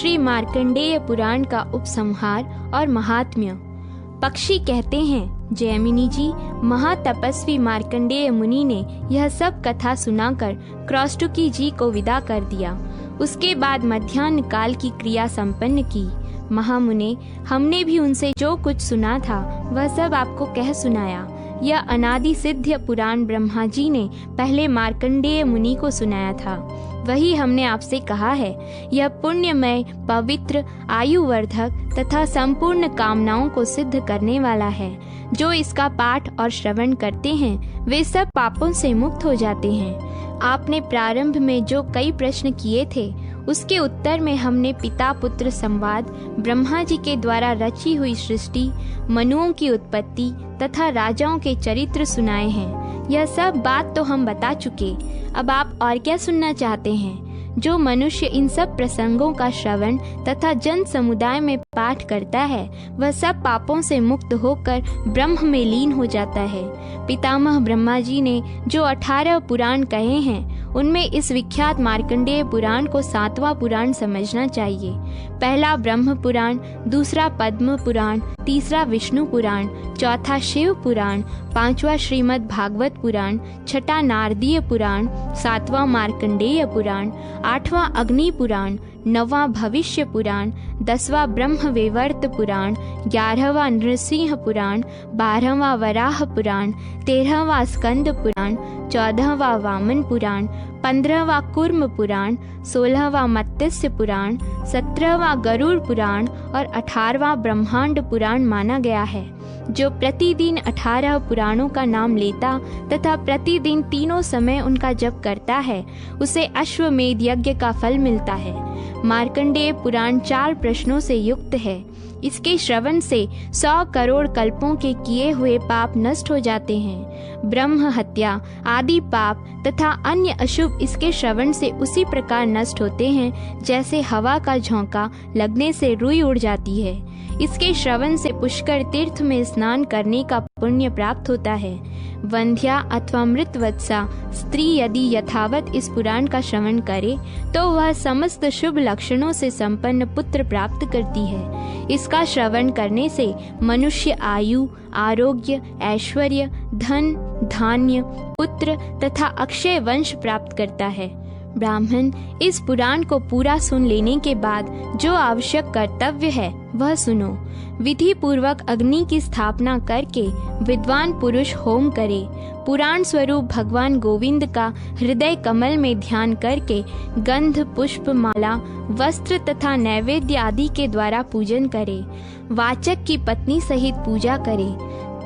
श्री मार्कंडेय पुराण का उपसंहार और महात्म्य। पक्षी कहते हैं, जैमिनी जी, महातपस्वी मार्कंडेय मुनि ने यह सब कथा सुनाकर क्रौष्टुकी जी को विदा कर दिया। उसके बाद मध्याह्न काल की क्रिया संपन्न की। महामुने, हमने भी उनसे जो कुछ सुना था वह सब आपको कह सुनाया। यह अनादि सिद्ध पुराण ब्रह्मा जी ने पहले मार्कंडेय मुनि को सुनाया था, वही हमने आपसे कहा है। यह पुण्यमय, पवित्र, आयुवर्धक तथा संपूर्ण कामनाओं को सिद्ध करने वाला है। जो इसका पाठ और श्रवण करते हैं वे सब पापों से मुक्त हो जाते हैं। आपने प्रारंभ में जो कई प्रश्न किए थे उसके उत्तर में हमने पिता पुत्र संवाद, ब्रह्मा जी के द्वारा रची हुई सृष्टि, मनुओं की उत्पत्ति तथा राजाओं के चरित्र सुनाए हैं। यह सब बात तो हम बता चुके। अब आप और क्या सुनना चाहते हैं? जो मनुष्य इन सब प्रसंगों का श्रवण तथा जन समुदाय में पाठ करता है वह सब पापों से मुक्त होकर ब्रह्म में लीन हो जाता है। पितामह ब्रह्मा जी ने जो 18 पुराण कहे हैं उनमें इस विख्यात मार्कंडेय पुराण को 7वां पुराण समझना चाहिए। पहला ब्रह्म पुराण, दूसरा पद्म पुराण, तीसरा विष्णु पुराण, चौथा शिव पुराण, 5वां श्रीमद् भागवत पुराण, छठा नारदीय पुराण, 7वां मार्कंडेय पुराण, 8वां अग्नि पुराण, 9वां भविष्य पुराण, 10वां ब्रह्म वेवर्त पुराण, 11वां नृसिंह पुराण, 12वां वराह पुराण, 13वां स्कंद पुराण, 14वां वामन पुराण, 15वां कूर्म पुराण, 16वां मत्स्य पुराण, 17वां गरुड़ पुराण और 18वां ब्रह्मांड पुराण माना गया है। जो प्रतिदिन 18 पुराणों का नाम लेता तथा प्रतिदिन तीनों समय उनका जप करता है उसे अश्वमेध यज्ञ का फल मिलता है। मार्कंडेय पुराण 4 प्रश्नों से युक्त है। इसके श्रवण से 100 करोड़ कल्पों के किए हुए पाप नष्ट हो जाते हैं। ब्रह्म हत्या आदि पाप तथा अन्य अशुभ इसके श्रवण से उसी प्रकार नष्ट होते हैं जैसे हवा का झोंका लगने से रुई उड़ जाती है। इसके श्रवण से पुष्कर तीर्थ में स्नान करने का पुण्य प्राप्त होता है। वंध्या अथवा मृतवत्सा स्त्री यदि यथावत इस पुराण का श्रवण करे तो वह समस्त शुभ लक्षणों से संपन्न पुत्र प्राप्त करती है। इसका श्रवण करने से मनुष्य आयु, आरोग्य, ऐश्वर्य, धन, धान्य, पुत्र तथा अक्षय वंश प्राप्त करता है। ब्राह्मण, इस पुराण को पूरा सुन लेने के बाद जो आवश्यक कर्तव्य है वह सुनो। विधि पूर्वक अग्नि की स्थापना करके विद्वान पुरुष होम करे। पुराण स्वरूप भगवान गोविंद का हृदय कमल में ध्यान करके गंध, पुष्प, माला, वस्त्र तथा नैवेद्य आदि के द्वारा पूजन करे। वाचक की पत्नी सहित पूजा करे।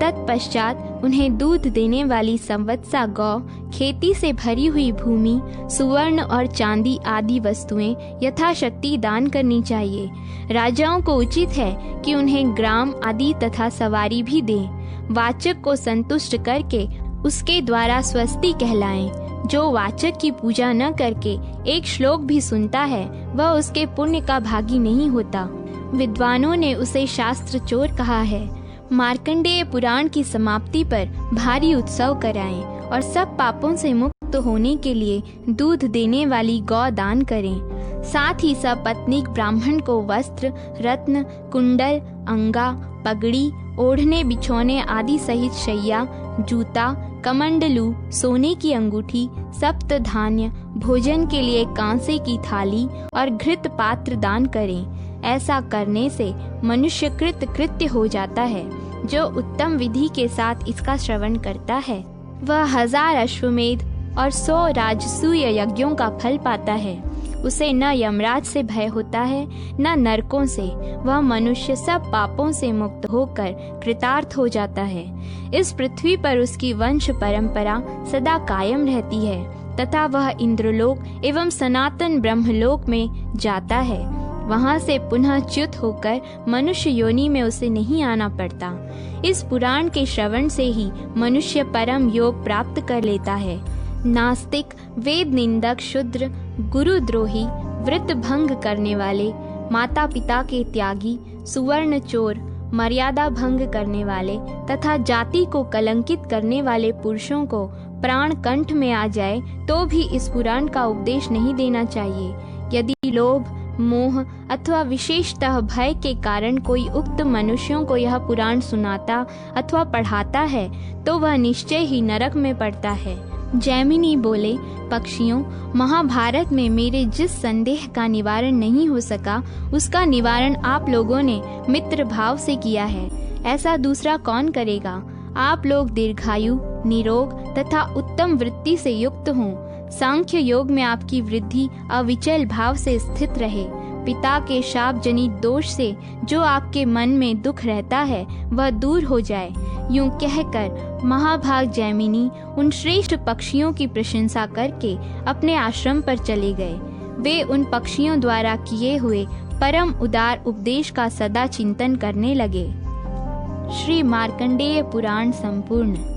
तत्पश्चात उन्हें दूध देने वाली संवत्सा गौ, खेती से भरी हुई भूमि, सुवर्ण और चांदी आदि वस्तुएं यथाशक्ति दान करनी चाहिए। राजाओं को उचित है कि उन्हें ग्राम आदि तथा सवारी भी दें। वाचक को संतुष्ट करके उसके द्वारा स्वस्ति कहलाएं। जो वाचक की पूजा न करके एक श्लोक भी सुनता है वह उसके पुण्य का भागी नहीं होता। विद्वानों ने उसे शास्त्र चोर कहा है। मार्कंडेय पुराण की समाप्ति पर भारी उत्सव कराएं और सब पापों से मुक्त होने के लिए दूध देने वाली गौ दान करें। साथ ही सब पत्नीक ब्राह्मण को वस्त्र, रत्न, कुंडल, अंगा, पगड़ी, ओढ़ने बिछौने आदि सहित शैया, जूता, कमंडलू, सोने की अंगूठी, सप्त धान्य, भोजन के लिए कांसे की थाली और घृत पात्र दान करें। ऐसा करने से मनुष्य कृत कृत्य हो जाता है। जो उत्तम विधि के साथ इसका श्रवण करता है वह 1000 अश्वमेध और 100 राजसूय यज्ञों का फल पाता है। उसे न यमराज से भय होता है न नरकों से। वह मनुष्य सब पापों से मुक्त होकर कृतार्थ हो जाता है। इस पृथ्वी पर उसकी वंश परंपरा सदा कायम रहती है तथा वह इंद्रलोक एवं सनातन ब्रह्मलोक में जाता है। वहाँ से पुनः च्युत होकर मनुष्य योनि में उसे नहीं आना पड़ता। इस पुराण के श्रवण से ही मनुष्य परम योग प्राप्त कर लेता है। नास्तिक, वेद निंदक, शूद्र, गुरुद्रोही, व्रत भंग करने वाले, माता पिता के त्यागी, सुवर्ण चोर, मर्यादा भंग करने वाले तथा जाति को कलंकित करने वाले पुरुषों को प्राण कंठ में आ जाए तो भी इस पुराण का उपदेश नहीं देना चाहिए। यदि लोभ, मोह अथवा विशेषतः भय के कारण कोई उक्त मनुष्यों को यह पुराण सुनाता अथवा पढ़ाता है तो वह निश्चय ही नरक में पड़ता है। जैमिनी बोले, पक्षियों, महाभारत में मेरे जिस संदेह का निवारण नहीं हो सका उसका निवारण आप लोगों ने मित्र भाव से किया है। ऐसा दूसरा कौन करेगा? आप लोग दीर्घायु, निरोग तथा उत्तम वृत्ति से युक्त हों। सांख्य योग में आपकी वृद्धि अविचल भाव से स्थित रहे। पिता के शाप जनित दोष से जो आपके मन में दुख रहता है वह दूर हो जाए। यूं कहकर महाभाग जैमिनी उन श्रेष्ठ पक्षियों की प्रशंसा करके अपने आश्रम पर चले गए। वे उन पक्षियों द्वारा किए हुए परम उदार उपदेश का सदा चिंतन करने लगे। श्री मार्कंडेय पुराण संपूर्ण।